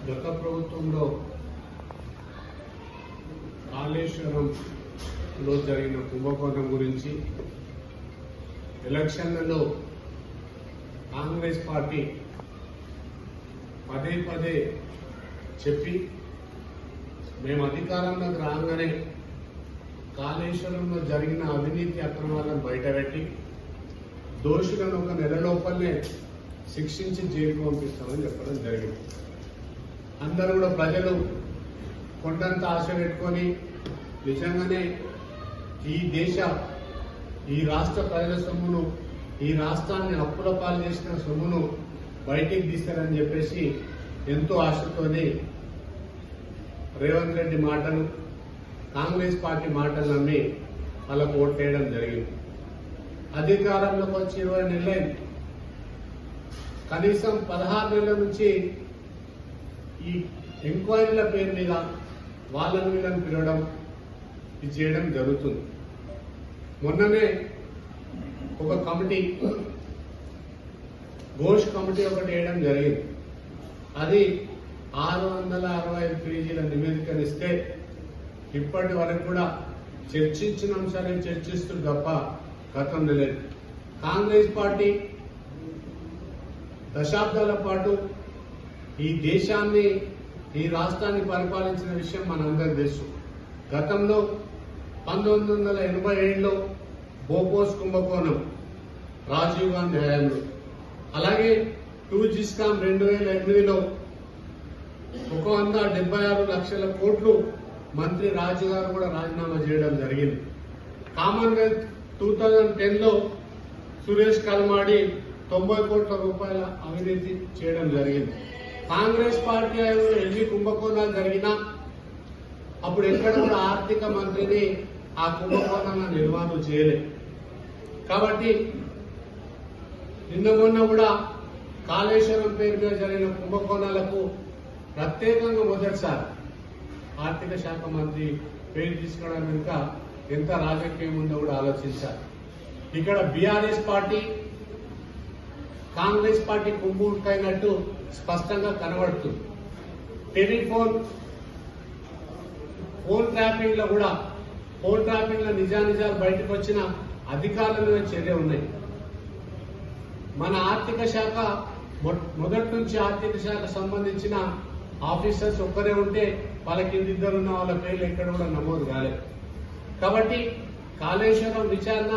గత ప్రభుత్వంలో కాళేశ్వరంలో జరిగిన కుంభకోణం గురించి ఎలక్షన్లలో కాంగ్రెస్ పార్టీ పదే పదే చెప్పి మేము అధికారంలోకి రాగానే కాళేశ్వరంలో జరిగిన అవినీతి అక్రమాలను బయటపెట్టి దోషులను ఒక నెల లోపలనే శిక్షించి జైలుకు పంపిస్తామని చెప్పడం జరిగింది. అందరూ కూడా ప్రజలు కొండంత ఆశ పెట్టుకొని నిజంగానే ఈ రాష్ట్ర ప్రజల సొమ్మును, ఈ రాష్ట్రాన్ని అప్పుల పాలు చేసిన సొమ్మును బయటికి తీస్తారని చెప్పేసి ఎంతో ఆశతోని రేవంత్ రెడ్డి మాటలు, కాంగ్రెస్ పార్టీ మాటలు నమ్మి వాళ్ళకు ఓట్లేయడం జరిగింది. అధికారంలోకి వచ్చి 20 నెలలైంది. కనీసం 16 నెలల నుంచి ఈ ఎంక్వైరీల పేరు మీద వాళ్ళని వీళ్ళని పిలవడం ఇది చేయడం జరుగుతుంది. మొన్ననే ఒక కమిటీ, ఘోష్ కమిటీ ఒకటి వేయడం జరిగింది. అది 665 పేజీల నివేదికనిస్తే ఇప్పటి వరకు కూడా చర్చించిన అంశాలను చర్చిస్తుంది తప్ప గతం లేదు. కాంగ్రెస్ పార్టీ దశాబ్దాల పాటు ఈ దేశాన్ని, ఈ రాష్ట్రాన్ని పరిపాలించిన విషయం మనందరికీ తెలుసు. గతంలో 1987లో బోపోస్ కుంభకోణం రాజీవ్ గాంధీ హయాంలో, అలాగే 2GSCAM 2008లో 176 లక్షల కోట్లు మంత్రి రాజు గారు కూడా రాజీనామా చేయడం జరిగింది. కామన్వెల్త్ 2010లో సురేష్ కల్మాడి 90 కోట్ల రూపాయల అవినీతి చేయడం జరిగింది. కాంగ్రెస్ పార్టీ ఎన్ని కుంభకోణాలు జరిగినా అప్పుడు ఎక్కడ కూడా ఆర్థిక మంత్రిని ఆ కుంభకోణాలను నిర్వహణ చేయలేదు. కాబట్టి నిన్న మొన్న కూడా కాళేశ్వరం పేరు మీద జరిగిన కుంభకోణాలకు ప్రత్యేకంగా మొదటిసారి ఆర్థిక శాఖ మంత్రి పేరు తీసుకోవడం వెనుక ఎంత రాజకీయం ఉందో కూడా ఆలోచించాలి. ఇక్కడ బీఆర్ఎస్ పార్టీ, కాంగ్రెస్ పార్టీ కుంభుకైనట్టు స్పష్టంగా కనబడుతుంది. టెలిఫోన్ ట్రాపింగ్ లో కూడా నిజానిజాలు బయటకు వచ్చిన అధికారుల మీద చర్య ఉన్నాయి. మన ఆర్థిక శాఖ మొదటి నుంచి ఆర్థిక శాఖ సంబంధించిన ఆఫీసర్స్ ఒక్కరే ఉంటే వాళ్ళ కింద ఇద్దరున్న వాళ్ళ పేర్లు ఎక్కడ కూడా నమోదు కాలేదు. కాబట్టి కాళేశ్వరం విచారణ